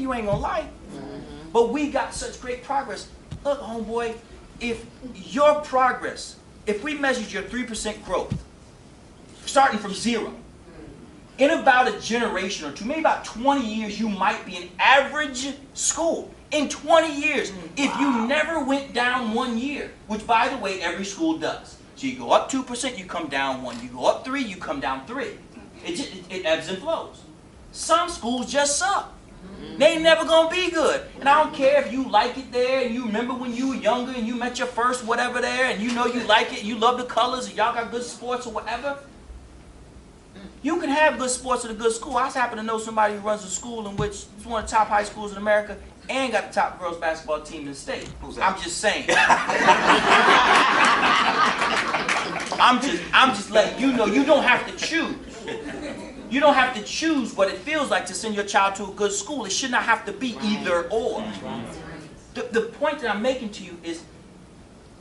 you ain't gonna like. But we got such great progress. Look, homeboy, if your progress, if we measured your 3% growth, starting from 0, in about a generation or two, maybe about 20 years, you might be an average school. In 20 years, if you never went down 1 year, which by the way, every school does. So you go up 2%, you come down 1. You go up 3, you come down 3. It ebbs and flows. Some schools just suck. They ain't never gonna be good. And I don't care if you like it there, and you remember when you were younger and you met your first whatever there, and you know you like it, you love the colors, and y'all got good sports or whatever. You can have good sports at a good school. I happen to know somebody who runs a school in which it's one of the top high schools in America and got the top girls basketball team in the state. I'm just saying. I'm just letting you know you don't have to choose. You don't have to choose what it feels like to send your child to a good school. It should not have to be either or. The point that I'm making to you is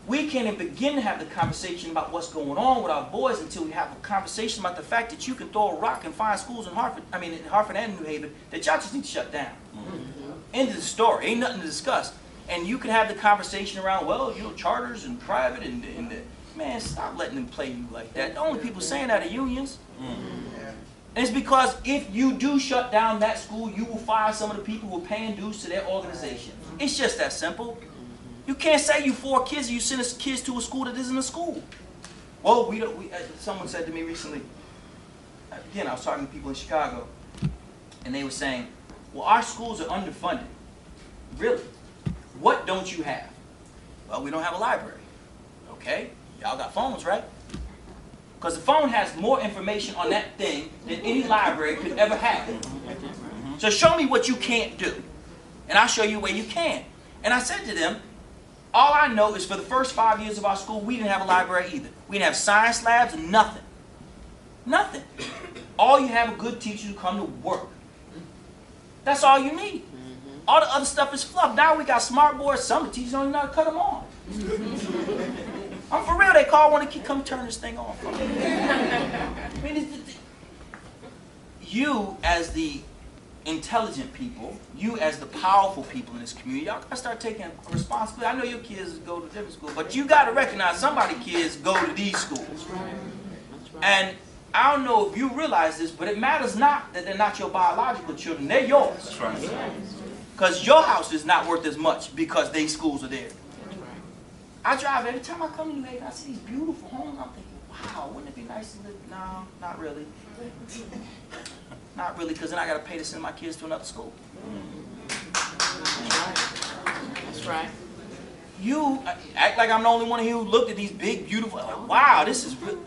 we can't even begin to have the conversation about what's going on with our boys until we have a conversation about the fact that you can throw a rock and find schools in Hartford and New Haven that y'all just need to shut down. End of the story. Ain't nothing to discuss. And you can have the conversation around, well, you know, charters and private and man, stop letting them play you like that. The only people saying that are unions. And it's because if you do shut down that school, you will fire some of the people who are paying dues to their organization. It's just that simple. You can't say you 4 kids and you send kids to a school that isn't a school. Well, someone said to me recently, again, I was talking to people in Chicago, and they were saying, well, our schools are underfunded. Really? What don't you have? Well, we don't have a library. Okay, y'all got phones, right? Because the phone has more information on that thing than any library could ever have. So show me what you can't do, and I'll show you where you can. And I said to them, all I know is for the first 5 years of our school, we didn't have a library either. We didn't have science labs, nothing. Nothing. All you have are good teachers who come to work. That's all you need. All the other stuff is fluff. Now we got smart boards. Some of the teachers don't even know how to cut them on. I'm for real. They call one to come turn this thing off. I mean, you as the intelligent people, you as the powerful people in this community, y'all gotta start taking responsibility. I know your kids go to different schools, but you gotta recognize somebody's kids go to these schools. And I don't know if you realize this, but it matters not that they're not your biological children, they're yours. Because your house is not worth as much because these schools are there. I drive every time I come to New Haven, I see these beautiful homes. I'm thinking, wow, wouldn't it be nice to live? No, not really. Not really, because then I got to pay to send my kids to another school. That's right. You act like I'm the only one of you who looked at these big, beautiful, like, wow, this is really,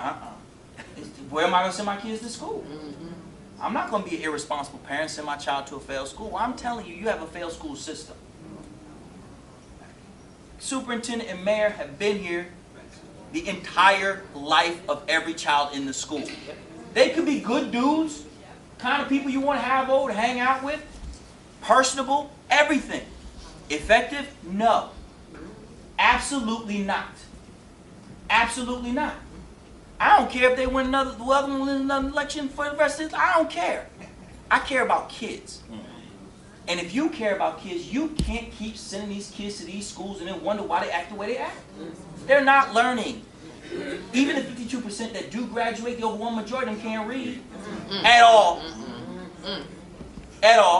where am I going to send my kids to school? I'm not going to be an irresponsible parent and send my child to a failed school. Well, I'm telling you, you have a failed school system. Superintendent and mayor have been here the entire life of every child in the school. They could be good dudes, kind of people you want to have over to hang out with, personable, everything. Effective? No. Absolutely not. Absolutely not. I don't care if they win another election for the rest of this. I don't care. I care about kids. And if you care about kids, you can't keep sending these kids to these schools and then wonder why they act the way they act. They're not learning. Even the 52% that do graduate, the overwhelming majority of them can't read at all. At all.